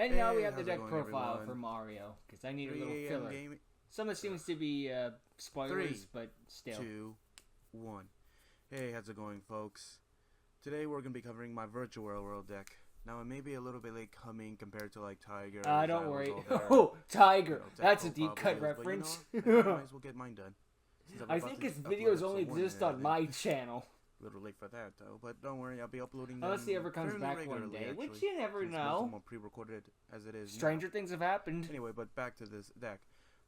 And now we have the how's it deck going, profile everyone? for Mario, because I need a 3 little a.m. filler. gaming. Some of it seems to be spoilers, 3, but still. 2, 1. Hey, how's it going, folks? Today we're gonna be covering my virtual world deck. Now it may be a little bit late coming compared to like Tiger. Don't worry. Oh, Tiger! That's a deep cut videos, reference. But, I might as well get mine done. I think his videos only exist on my channel. A little late for that though, but don't worry, I'll be uploading them. Unless he ever comes back one day, which you never know. More pre-recorded as it is. Stranger things have happened. Anyway, but back to this deck.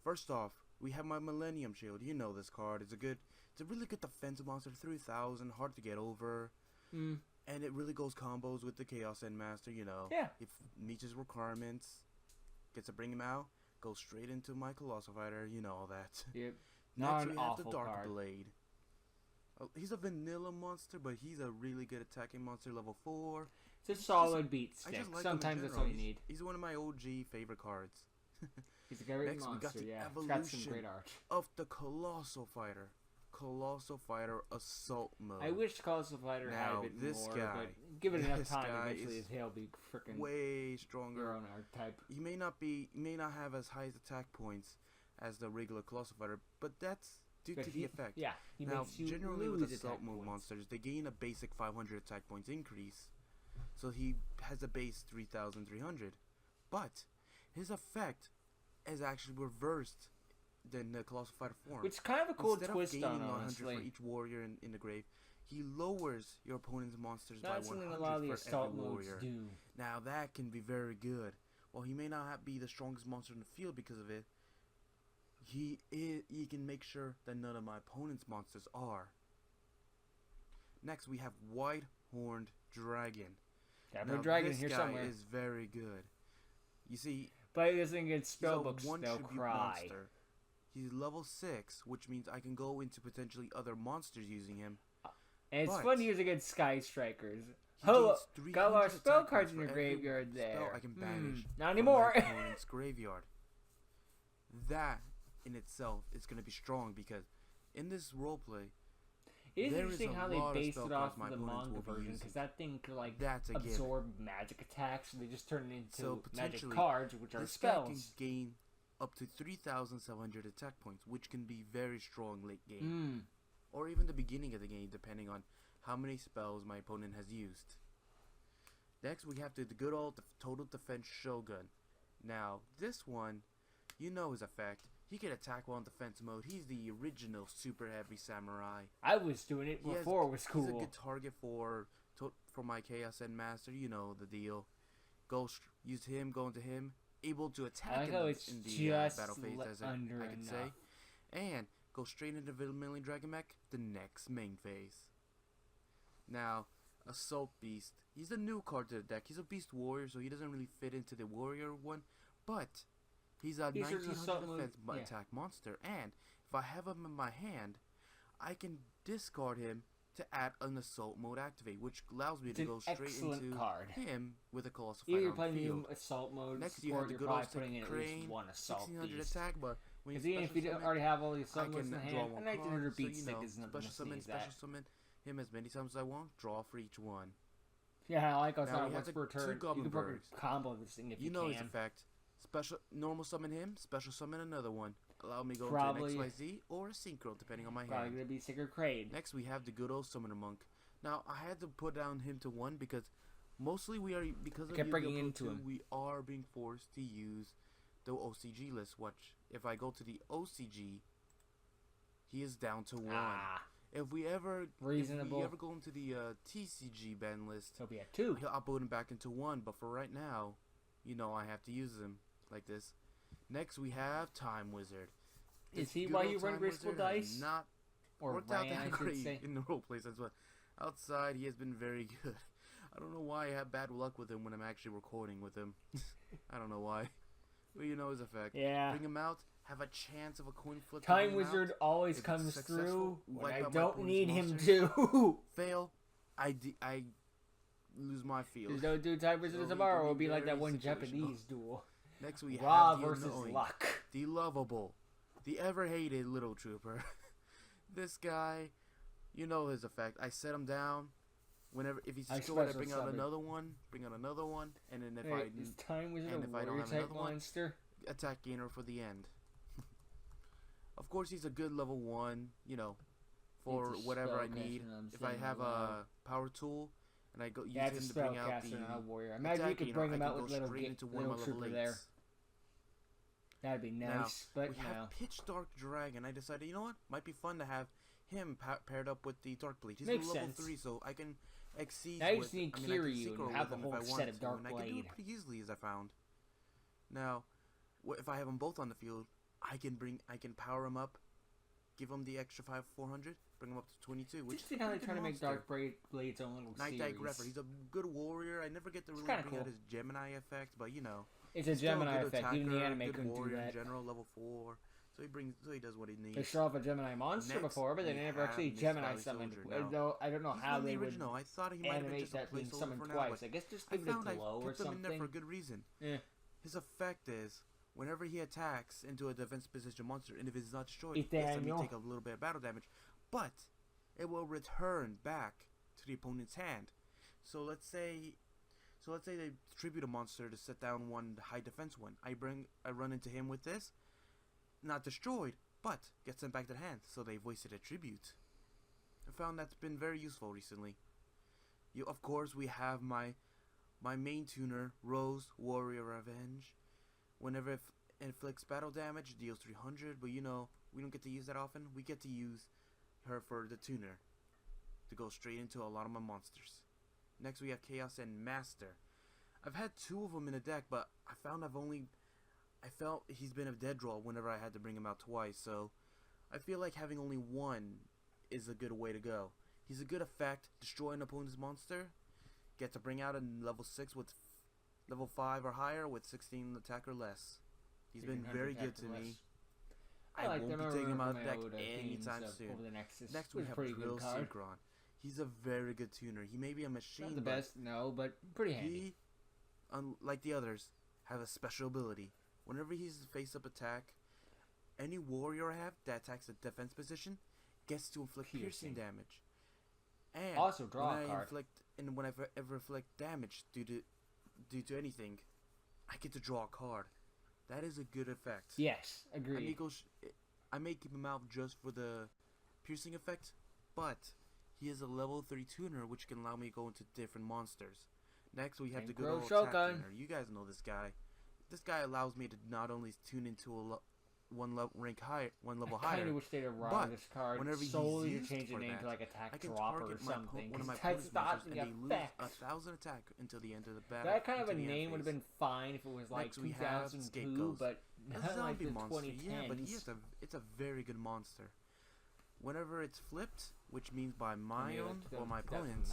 First off, we have my Millennium Shield. You know this card. It's a really good defensive monster. 3,000, hard to get over. And it really goes combos with the Chaos Endmaster, you know. Yeah. If meets his requirements, gets to bring him out, goes straight into my Colossal Fighter, you know all that. Yep. Next we have the Dark Blade. He's a vanilla monster, but he's a really good attacking monster, level 4. It's a solid beat stick. Like Sometimes that's all you need. He's one of my OG favorite cards. He's a great Next, monster, we got the yeah. evolution It's got some great art. of the Colossal Fighter. Colossal Fighter Assault Mode. I wish Colossal Fighter had a bit this more, guy, but give it enough time, guy eventually his tail be freaking way stronger. your own archetype. He may not have as high attack points as the regular Colossal Fighter, but that's due to the effect. Yeah, he now, makes you generally lose with Assault Mode points. monsters, they gain a basic 500 attack points increase. So he has a base 3,300. But his effect is actually reversed than the Colossal Fighter form. Which is kind of a cool Instead twist of on gaining it, 100 honestly. for each warrior in the grave, he lowers your opponent's monsters by That's 100 something a lot of the for assault every modes warrior. do. Now that can be very good. While he may not be the strongest monster in the field because of it, he can make sure that none of my opponent's monsters are. Next we have White Horned Dragon. Got a dragon this here guy somewhere. is very good. You see, Play this thing against he's a spellbooks, they'll one-tribute cry. monster. He's level 6, which means I can go into potentially other monsters using him. And it's But fun to use against Sky Strikers. He Oh, gains got a lot of 300 spell attack cards points in your for every graveyard there. spell I can banish Not from anymore. my opponent's graveyard. That in itself is going to be strong because in this roleplay, It is there interesting is a how they lot of based spell it off cards my of the opponents manga will be version, using. because that thing could like That's a given. absorb magic attacks, and they just turn it into So magic potentially, cards, which are this guy can spells. gain up to 3,700 attack points, which can be very strong late game. Or even the beginning of the game, depending on how many spells my opponent has used. Next, we have the good old Total Defense Shogun. Now, this one, you know his effect. He can attack while in defense mode. He's the original super heavy samurai. I was doing it before it was cool. He's a good target for my Chaos Endmaster. You know the deal. Use him, go into him. Able to attack in the battle phase, as I can say. And go straight into Vermilion Dragon Mech, the next main phase. Now, Assault Beast. He's a new card to the deck. He's a Beast Warrior, so he doesn't really fit into the Warrior one. But he's a 1900 defense attack monster. And if I have him in my hand, I can discard him to add an Assault Mode activate, which allows me to go straight into him with a Colossal Fighter. Either you're playing the Assault Mode, next you or have the you're good probably old putting in at least one Assault 1600 Beast. attack, but when Because even if you already have all the Assault Modes in draw hand, one a 1900 card, beat so, stick is nothing to special summon him as many times as I want, draw for each one. Yeah, I like how it's Now not we once have per the turn. two You Goblin can probably Birds. combo this thing if you You know can. his effect. Normal summon him, special summon another one. Allow me to go Probably into an XYZ or a Synchro, depending on my Probably hand. gonna be Sacred Crane. Next we have the good old Summoner Monk. Now I had to put down him to 1 because mostly because of kept bringing Yu-Gi-Oh! into Pro 2, him. we are being forced to use the OCG list. Watch, if I go to the OCG, he is down to 1. If we ever go into the TCG ban list, he'll be at 2. I'll put him back into 1. But for right now, you know I have to use him like this. Next we have Time Wizard. Is he why you run Graceful Dice? Not or worked ran, out that I should great say. in the roleplay sense, but outside he has been very good. I don't know why I have bad luck with him when I'm actually recording with him. I don't know why. But you know his effect. Yeah. Bring him out, have a chance of a coin flip. Time Wizard always comes through when I don't need him to. Fail, I lose my field. There's no do Time Wizard tomorrow. It'll be like that one Japanese duel. Next we Ra have the versus annoying, Luck. the lovable, the ever-hated Little Trooper. This guy, you know his effect. I set him down. if he's destroyed, I bring out another one, and then if I don't have another monster, attack gainer for the end. Of course, he's a good level 1, you know, for whatever I need. If I have a power tool and I go use him to bring out the warrior. Imagine you could bring him out with little trooper there. That'd be nice, but we have Pitch Dark Dragon. I decided, you know what, might be fun to have him paired up with the Dark Blade. He's level 3, so I can exceed. Now you just need Kiryu and have the whole set of Dark Blade. I can do it pretty easily, as I found. Now, if I have them both on the field, I can power him up, give him the extra 400, bring him up to 22. Which just see how they try to make Dark Blade's own little series. Night Grepper. He's a good warrior. I never get to really bring out his Gemini effect, but you know. It's a Gemini effect. Even the anime couldn't do that. In general, level 4. So he does what he needs. They show off a Gemini monster before, but they never actually Gemini summoned. Though I don't know how they would I thought he might animate that being summoned twice. I guess just give it a glow or something. I put them in there for a good reason. Yeah. His effect is whenever he attacks into a defense position monster, and if it's not destroyed, yes, I may take a little bit of battle damage, but it will return back to the opponent's hand. So let's say they tribute a monster to set down one high defense one. I run into him with this, not destroyed, but gets sent back to the hand. So they've wasted a tribute. I found that's been very useful recently. Of course, we have my main tuner, Rose, Warrior Revenge. Whenever it inflicts battle damage, deals 300, but you know, we don't get to use that often. We get to use her for the tuner to go straight into a lot of my monsters. Next we have Chaos and Master. I've had 2 of them in a deck, but I felt he's been a dead draw whenever I had to bring him out twice, so I feel like having only 1 is a good way to go. He's a good effect, destroy an opponent's monster, get to bring out a level 6 with level 5 or higher with 16 attack or less. He's been very good to me. I won't be taking him out of the deck anytime soon. Next we have Drill Synchron. He's a very good tuner. He may be a machine. Not the best, no, but pretty handy. He, unlike the others, have a special ability. Whenever he's face-up attack, any warrior I have that attacks a defense position gets to inflict piercing damage. And also draw a card. When I ever inflict damage due to anything, I get to draw a card. That is a good effect. Yes, agreed. I may keep him out just for the piercing effect, but he is a level 3 tuner, which can allow me to go into different monsters. Next, we have the good old attack tuner. You guys know this guy. This guy allows me to not only tune into one level higher, I kind of wish they'd have run this card solely to change the name to like Attack Dropper or something. One of my opponent's monsters, and they lose 1,000 attack until the end of the battle. That kind of a name would have been fine if it was like 2002, but not like the 2010s. Yeah, but it's a very good monster. Whenever it's flipped, which means by my own or my opponent's,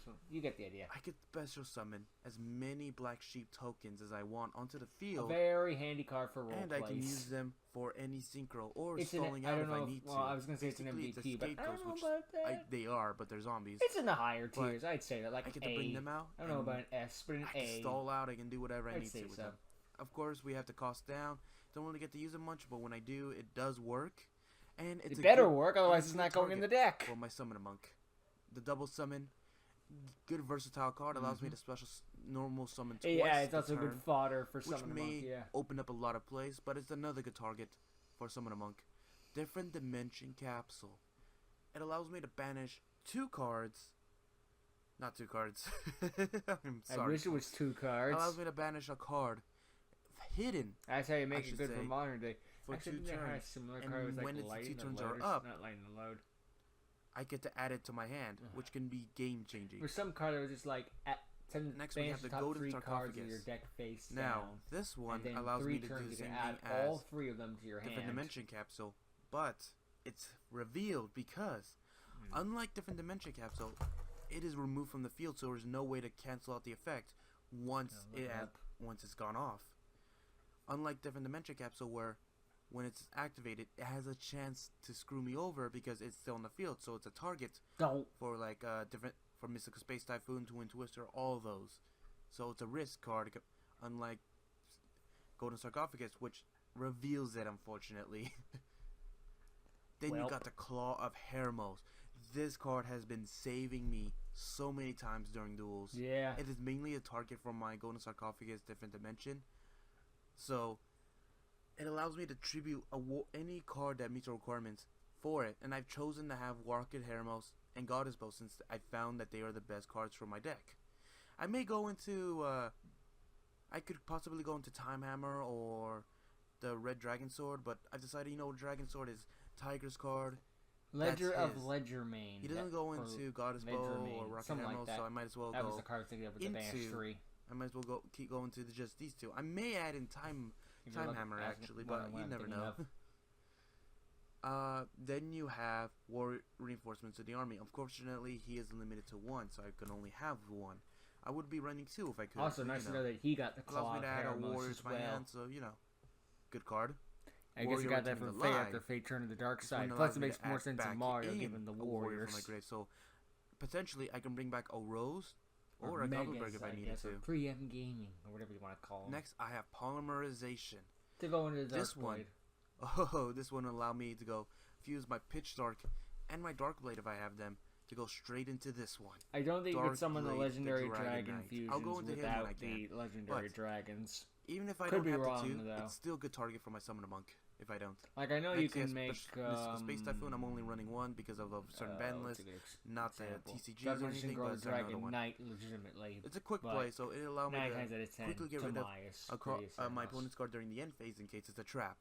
so you get the idea. I could special summon as many Black Sheep tokens as I want onto the field. A very handy card for roleplay. And I can use them for any synchro or stalling out if I need to. Well, I was going to say it's an MVP, but I don't know about that. They are, but they're zombies. It's in the higher tiers, I'd say that. Like I get to bring them out. I don't know about an S, but an A. I can stall out, I can do whatever I need to with them. Of course, we have to cost down. Don't really get to use them much, but when I do, it does work. And it better work, otherwise it's not going in the deck. For my Summoner Monk. The double summon, good versatile card, allows me to special normal summon twice. Yeah, it's also good fodder for Summoner Monk, which may open up a lot of plays, but it's another good target for Summoner Monk. Different Dimension Capsule. It allows me to banish 2 cards. Not 2 cards. I'm sorry. I wish it was 2 cards. It allows me to banish a card hidden. That's how you make it good for modern day. For actually, 2 turns, and when its 2 turns are up, I get to add it to my hand, which can be game changing. For some card, it was just like next we have the Golden Sarcophagus. Your deck face now down. This one allows me to do the same thing as all 3 of them to your hand. Different Dimension Capsule, but it's revealed because unlike Different Dimension Capsule, it is removed from the field, so there's no way to cancel out the effect once it's gone off. Unlike Different Dimension Capsule, where when it's activated, it has a chance to screw me over because it's still in the field, so it's a target for like for Mystical Space Typhoon, Twin Twister, all those. So it's a risk card, unlike Golden Sarcophagus, which reveals it, unfortunately. Then you got the Claw of Hermos. This card has been saving me so many times during duels. Yeah. It is mainly a target for my Golden Sarcophagus Different Dimension. So, it allows me to tribute any card that meets the requirements for it. And I've chosen to have Warkid Hermos and Goddess Bow since I found that they are the best cards for my deck. I may go into, I could possibly go into Time Hammer or the Red Dragon Sword, but I've decided, Dragon Sword is Tiger's card. Ledger of Ledgermane. He doesn't go into Goddess Bow or Rocket Emerald, so I might as well that was the card thinking of with the Mastery. I might as well keep going to just these two. I may add in Time Hammer actually, but you never know. Then you have War Reinforcements of the Army. Unfortunately, he is limited to one, so I can only have one. I would be running two if I could. Also, nice to know that he got the Claw allows me to add a warrior as to my hand, so good card. I guess you got that from Fate after Fate turned to the dark side. Plus, it makes more sense in Mario given the warriors. From my grave. So, potentially, I can bring back a Rose or a Gobbleberg if I needed to. Pre-M gaming, or whatever you want to call it. Next, I have Polymerization. To go into the Dark Blade. This one will allow me to go fuse my Pitch Dark and my Dark Blade if I have them to go straight into this one. I don't think you could summon the Legendary Dragon fusions without the Legendary Dragons. Even if I don't have the two, it's still a good target for my Summoner Monk if I don't. Like, I know you can make... Space Typhoon, I'm only running one because of a certain ban list, not the TCGs or anything, but it's another one. Knight, legitimately. It's a quick play, so it'll allow me to quickly get rid of my opponent's card during the end phase in case it's a trap.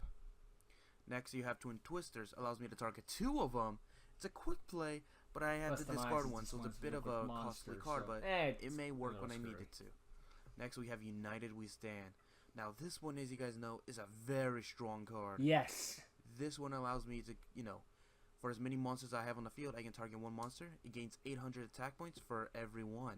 Next, you have Twin Twisters, allows me to target two of them. It's a quick play, but I had to discard one, so it's a bit of a costly card, but it may work when I need it to. Next, we have United We Stand. Now, this one, as you guys know, is a very strong card. Yes. This one allows me to, for as many monsters I have on the field, I can target one monster. It gains 800 attack points for every one.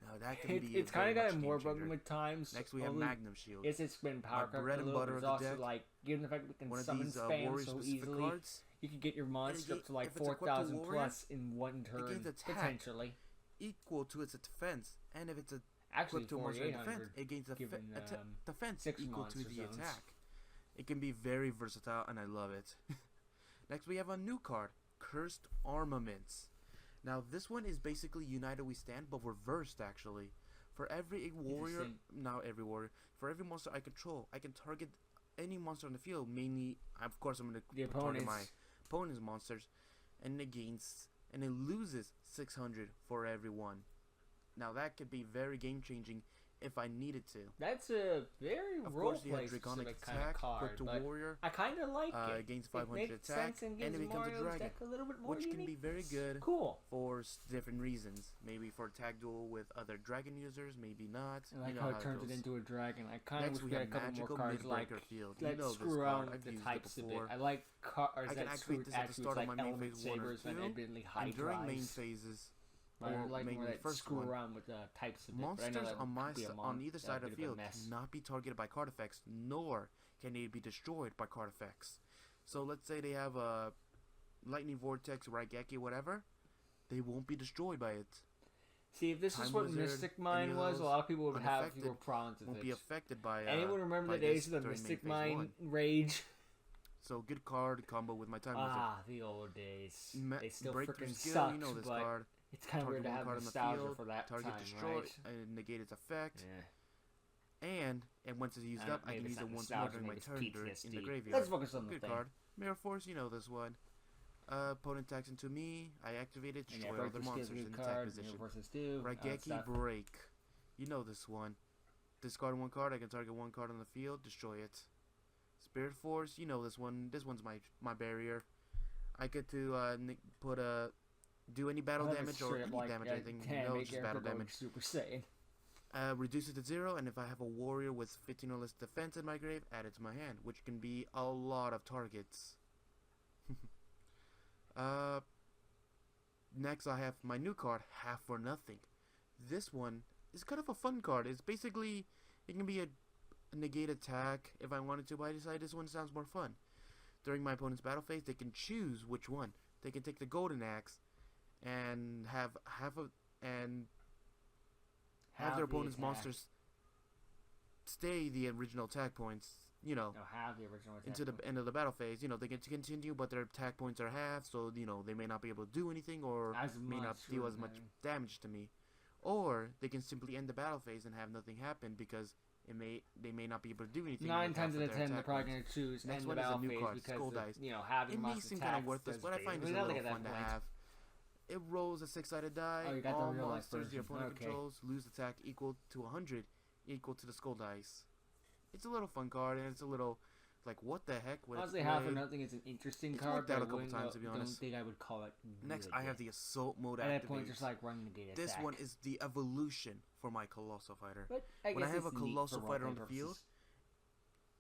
Now, that can be it's kind of gotten more broken with times. Next, we have Magnum Shield. Yes, it's been power cut bread and butter of the deck. Like, given the fact that we can summon spam so easily, cards, you can get your monster up to like 4,000 plus in one turn, potentially. Equal to its defense, and if it's a actually to monster defense, it gains defense equal to the attack. It can be very versatile, and I love it. Next, we have a new card, Cursed Armaments. Now, this one is basically United We Stand, but reversed, actually. For every warrior, for every monster I control, I can target any monster on the field. Mainly, of course, I'm going to target my opponent's monsters, and it loses 600 for every one. Now, that could be very game-changing if I needed to. That's a very Roleplay specific kind of card, but warrior, I kind of like it. It gains 500 attack, and it becomes a dragon, which can be very good for different reasons. Maybe for tag duel with other dragon users, maybe not. I like how it turns it into a dragon. I kind of wish we had a couple more cards like let's screw around with the types of it. I like cards that screw attributes like Element Sabers and admittedly high drives. During main phases. Or like more that screw around with the types of monsters on either side of the field cannot be targeted by card effects, nor can they be destroyed by card effects. So let's say they have a Lightning Vortex, Raigeki, whatever, they won't be destroyed by it. See, if this is what Mystic Mine was, a lot of people would have fewer problems with it. Won't be affected by anyone remember the days of the Mystic Mine rage? So good card combo with my Time Wizard. The old days. They still break freaking skill, sucked, you know this but card. It's kind of weird to have nostalgia for that target time, destroy, right? and negate its effect. Yeah. And once it's used up, I can use it once more during my turn in the graveyard. Let's focus on the good card. Mirror Force, you know this one. Opponent attacks into me. I activate it, destroy other monsters in attack position. Raigeki Break. You know this one. Discard one card. I can target one card on the field, destroy it. Spirit Force, you know this one. This one's my barrier. I get to put a do any battle damage or any damage, anything. No, just battle damage. Super Saiyan. Reduce it to 0, and if I have a warrior with 15 or less defense in my grave, add it to my hand, which can be a lot of targets. Next, I have my new card, Half for Nothing. This one is kind of a fun card. It's basically, it can be a negate attack if I wanted to, but I decided this one sounds more fun. During my opponent's battle phase, they can choose which one. They can take the Golden Axe and have their opponent's monsters stay the original attack points you know, have the original attack into the end of the battle phase, you know, they get to continue, but their attack points are half, so, you know, they may not be able to do anything or may not deal as much damage to me. Or they can simply end the battle phase and have nothing happen because they may not be able to do anything. 9 times out of 10, they're probably going to choose next end one the is a battle new phase card, because Skull Dice. you know, having it may seem kind of worthless, but I find it's a little fun to have. It rolls a 6-sided die. Oh, you got all the real monsters your opponent controls lose attack equal to 100, equal to the Skull Dice. It's a little fun card, and it's a little like, what the heck? Honestly, Half or Nothing is an interesting card. It's worked out a couple times, to be honest. I don't think I would call it Next, I have the Assault Mode At activate. that point, just like running the data This stack. one is the evolution for my Colossal Fighter. But when I have a Colossal Fighter on the field,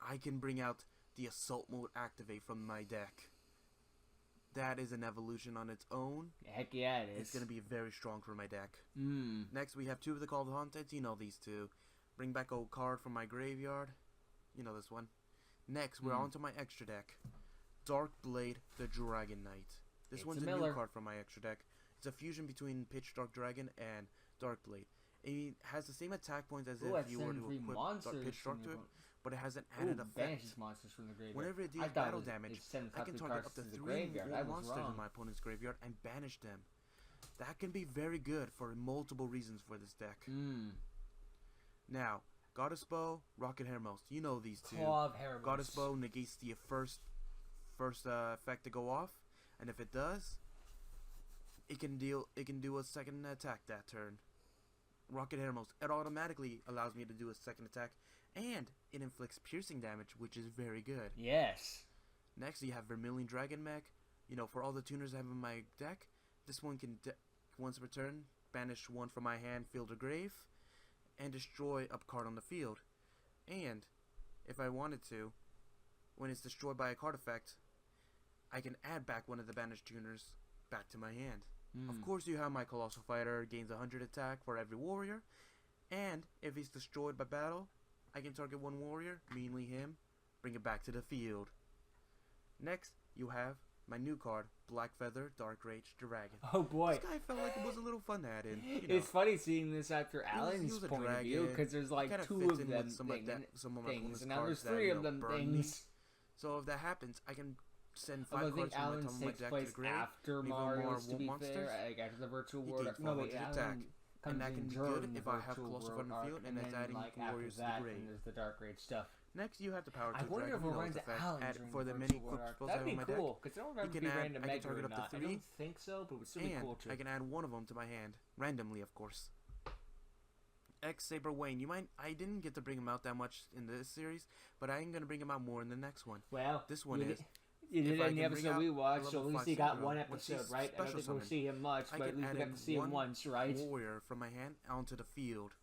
I can bring out the Assault Mode activate from my deck. That is an evolution on its own. Heck yeah, it is. It's going to be very strong for my deck. Mm. Next, we have 2 of the Call of the Haunted. You know these 2. Bring back a card from my graveyard. You know this one. Next, we're on to my extra deck. Dark Blade, the Dragon Knight. This one's a new card from my extra deck. It's a fusion between Pitch Dark Dragon and Dark Blade. It has the same attack points as if you were to equip Pitch Dark to it, but it has an added effect. Banishes monsters from the graveyard. Whenever it deals battle damage, I can target up to 3 monsters in my opponent's graveyard and banish them. That can be very good for multiple reasons for this deck. Now, Goddess Bow, Rocket Hermos. You know these 2. Goddess Bow negates the first effect to go off, and if it does, it can do a second attack that turn. Rocket Hermos, it automatically allows me to do a second attack, and it inflicts piercing damage, which is very good. Yes. Next, you have Vermilion Dragon Mech. You know, for all the tuners I have in my deck, this one can once per turn banish 1 from my hand, field, or grave, and destroy a card on the field. And if I wanted to, when it's destroyed by a card effect, I can add back 1 of the banished tuners back to my hand. Of course, you have my Colossal Fighter, gains 100 attack for every warrior, and if he's destroyed by battle, I can target 1 warrior, mainly him, bring it back to the field. Next, you have my new card, Black Feather, Dark Rage Dragon. Oh boy. This guy felt like it was a little fun to add in. You know. It's funny seeing this after Alan's point of view, because there's like 2 of them things, and now there's 3 of them things. So if that happens, I can send 5 cards from the top of my deck to the grave, after Mario's, to be fair, like after the Virtual World. No, wait, attack. And that can be good if I have Colossal Fighter on the field, and it's adding warriors to the grave. And there's the Dark Rage stuff. Next, you have the power to I wonder if we'll run into Alan for the many equipped spells I have in my deck. That'd be cool, because I don't remember if we ran to Mega or not. I don't think so, but it would still be cool too. I can add 1 of them to my hand, randomly, of course. X-Saber Wayne. I didn't get to bring him out that much in this series, but I am going to bring him out more in the next one. Well, this one is... You did it in the episode we watched, so at least he got 1 episode, right? I don't think we'll see him much, but at least we got to see him once, right? Warrior from my hand onto the field.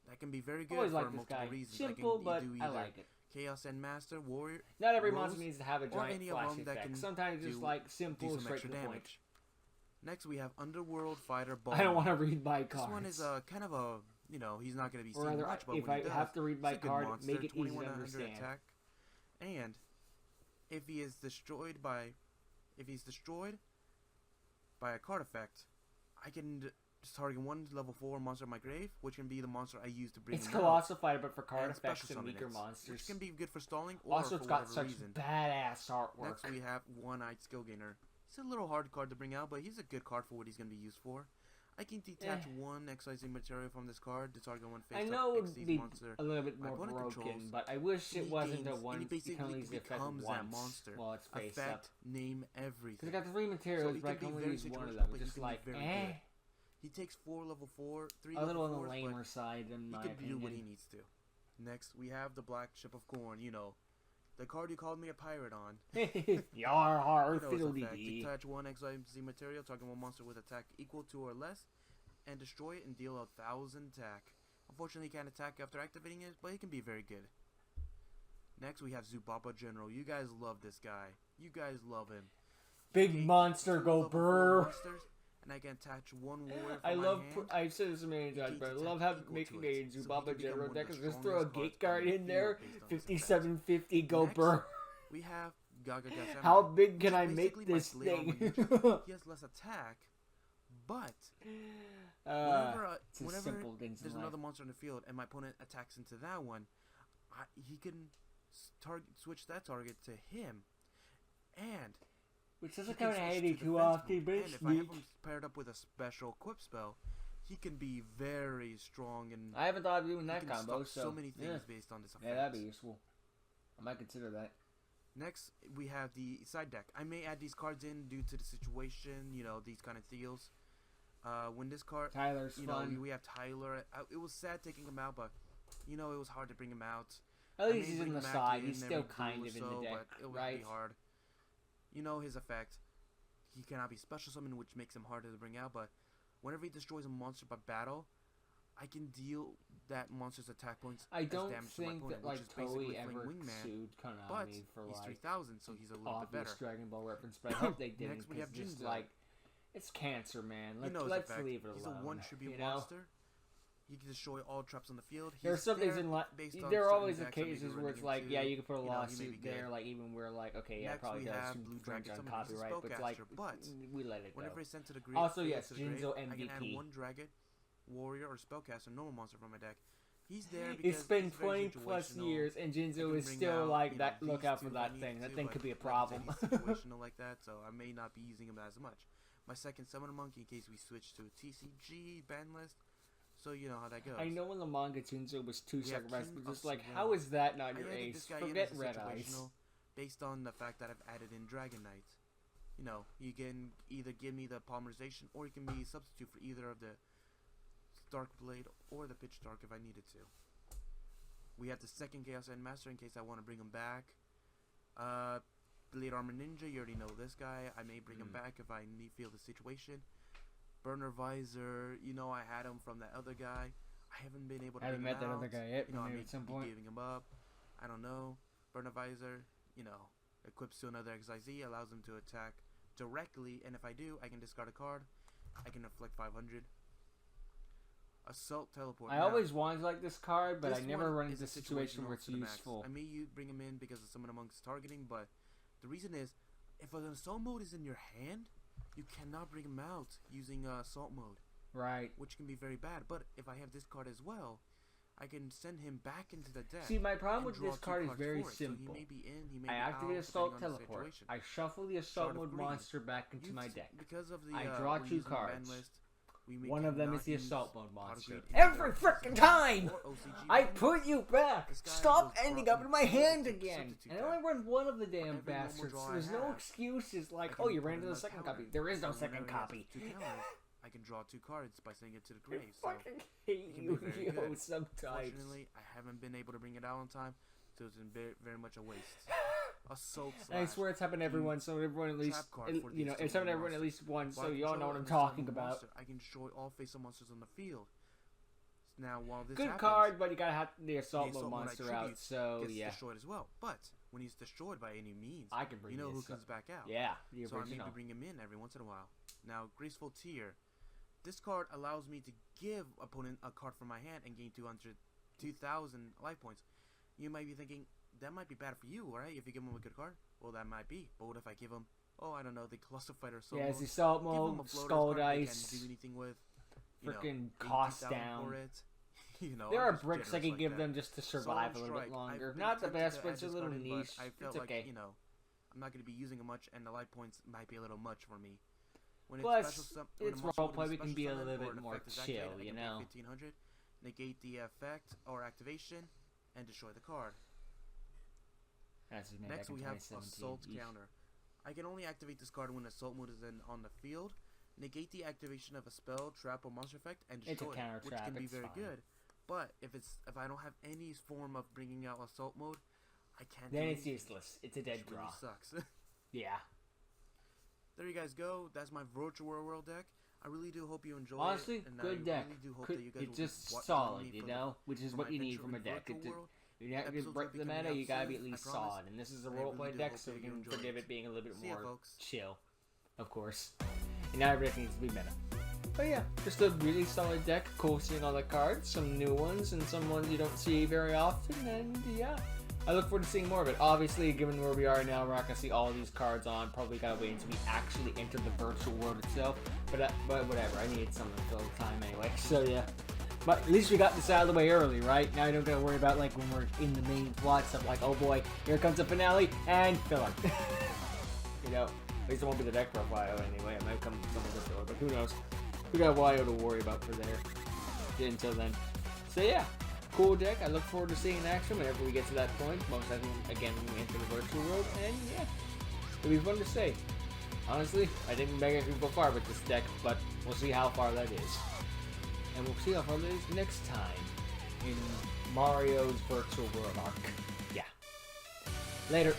That can be very good for multiple reasons. Simple, but I like it. Chaos and Master, Warrior. Not every monster needs to have a giant flash effect. Sometimes just like simple, straight to the point. Next, we have Underworld Fighter Ball. I don't want to read my cards. This one is kind of a, he's not going to be seen much, but if when he does, I have to read my card, make it easy to 2100 understand. Attack. And if he's destroyed by a card effect, I can just target 1 level 4 monster in my grave, which can be the monster I use to bring him out. It's Colossal Fighter, but for card effects and weaker monsters. Which can be good for stalling or also, for it's got whatever such reason. badass artwork. Next, we have One-Eyed Skill Gainer. It's a little hard card to bring out, but he's a good card for what he's going to be used for. I can detach 1 excising material from this card to target 1 face I know it would be monster a little bit more broken, but I wish it wasn't a one. You can only use the effect once. Well, it's face up. Name everything. Because I got the 3 materials, but I can only use 1 of them. Just like, He takes 4 level 4, 3 a little on level the lamer side, in my opinion. He can do what he needs to. Next, we have the Black Ship of Corn. The card you called me a pirate on. Yar, fiddly. Detach 1 XYZ material, target 1 monster with attack equal to or less, and destroy it and deal 1,000 attack. Unfortunately, he can't attack after activating it, but it can be very good. Next, we have Zubaba General. You guys love this guy. You guys love him. Big monster, go burr. And I can attach 1 warrior from my hand. I've said this a million times, but I love making a Zubaba General deck. Just throw a gate guard in there, 5750, go burr. We have Gaga Gasamu. How big can I make this thing? He has less attack, but whenever there's another monster in the field and my opponent attacks into that one, he can switch that target to him, and which doesn't come in handy too often, but if I have him paired up with a special equip spell, he can be very strong, and I haven't thought of doing that combo. So many things based on this effect. Yeah, that'd be useful. I might consider that. Next, we have the side deck. I may add these cards in due to the situation, you know, these kind of deals. When this card, Tyler's fun. We have Tyler. It was sad taking him out, but you know, it was hard to bring him out. At least he's in the side. He's still kind of in the deck, but it would be hard. You know his effect. He cannot be special summoned, which makes him harder to bring out. But whenever he destroys a monster by battle, I can deal that monster's attack points. I don't think that like Toei ever sued Konami for he's like 3,000, so he's a little bit better. Dragon Ball reference, but I hope they didn't. Next, we have just like it's cancer, man. Let's leave it alone. He's a one tribute monster. He can destroy all traps on the field. There's some things in there are always occasions where it's like, yeah, you can put a lawsuit there, like even where like, okay, yeah, probably does infringe on copyright, but it's like we let it go. Whenever I sent to the grave, also, yes, Jinzo MVP. I can add one dragon, warrior, or spellcaster, normal monster from my deck. He's there because it's been 20 plus years, and Jinzo is still like that. Look out for that thing. That thing could be a problem. Situational like that, so I may not be using him as much. My second Summoner Monkey, in case we switch to a TCG ban list. So you know how that goes. I know in the manga Jinzo was 2 sacrifices, but just like, how is that not your ace? Forget Red Eyes. Based on the fact that I've added in Dragon Knight. You know, you can either give me the polymerization, or you can be a substitute for either of the Dark Blade or the Pitch Dark if I needed to. We have the second Chaos Endmaster in case I want to bring him back. Blade Armor Ninja, you already know this guy. I may bring him back if I feel the situation. Burner Visor, you know I had him from that other guy. I haven't been able to bring him out. I haven't met that other guy yet. You know, I may at some point. Be giving him up. I don't know. Burner Visor, you know, equips to another XIZ, allows him to attack directly, and if I do, I can discard a card. I can inflict 500. Assault Teleport. I always wanted like this card, but I never run into a situation where it's useful. I may bring him in because of Summon Amongst targeting, but the reason is, if an Assault mode is in your hand, you cannot bring him out using Assault mode. Right. Which can be very bad, but if I have this card as well, I can send him back into the deck. See, my problem with this card is very simple. So he may be in, he may I activate Assault Teleport. I shuffle the Assault mode monster back into my deck. Because of the, I draw 2 cards. One of them is the Assault mode monster. Every frickin' time! I put you back! Stop ending up in my hand again! And I only run one of the damn bastards, so there's no excuses like, oh, you ran into the second copy. There is no second copy. I can draw 2 cards by sending it to the grave. I fucking hate Yu-Gi-Oh! Sometimes. Fortunately, I haven't been able to bring it out on time, so it's been very much a waste. Assault Slash. I swear it's happened to everyone, so everyone at least, you know, it's happened to everyone at least once, so you all know what I'm talking about. I can destroy all face-up monsters on the field. Now, while this good card, but you gotta have the Assault mode monster out, so gets destroyed as well. But when he's destroyed by any means, I can bring you know who comes back out. Yeah, the so original. I maybe bring him in every once in a while. Now, Graceful Tear. This card allows me to give opponent a card from my hand and gain 2,000 life points. You might be thinking, that might be bad for you, right? If you give him a good card? Well, that might be. But what if I give him, oh, I don't know, the Colossal Fighter Soul mode? Yeah, it's the Assault mode, Skull Dice. Can't do anything with. Freaking cost down. For it. You know, there are bricks I can give them just to survive a little bit longer. Not the best, but it's a little niche. It's okay. You know, I'm not going to be using it much, and the life points might be a little much for me. When plus, it's roleplay, we can be a little bit more chill, you know? 1500, negate the effect or activation, and destroy the card. Next, we have Assault Counter. I can only activate this card when Assault mode is on the field, negate the activation of a spell, trap, or monster effect, and destroy it, which can be very good. But if I don't have any form of bringing out Assault mode, I can't. Then it's useless. It's a dead draw. Really sucks. Yeah. There you guys go. That's my Virtual World deck. I really do hope you enjoy it. Honestly, good deck. It's just solid, you know, which is what you need from a deck. You have to break the meta, you gotta be at least solid. And this is a roleplay deck, so we can forgive it being a little bit more chill. Of course. And not everything needs to be meta. But yeah, just a really solid deck. Cool seeing all the cards, some new ones, and some ones you don't see very often. And yeah, I look forward to seeing more of it. Obviously, given where we are now, we're not going to see all these cards on. Probably got to wait until we actually enter the virtual world itself. But whatever, I needed something to fill the time anyway. So yeah. But at least we got this out of the way early, right? Now I don't gotta worry about, like, when we're in the main plot stuff, like, oh boy, here comes the finale, and filler. You know, at least it won't be the deck profile anyway. It might come with the filler, but who knows? We got YO to worry about for there until then. So yeah, cool deck. I look forward to seeing in action whenever we get to that point. Most likely, again, when we enter the virtual world, and yeah, it'll be fun to see. Honestly, I didn't mega go far with this deck, but we'll see how far that is. And we'll see how far that is next time in Mario's Virtual World arc. Yeah. Later.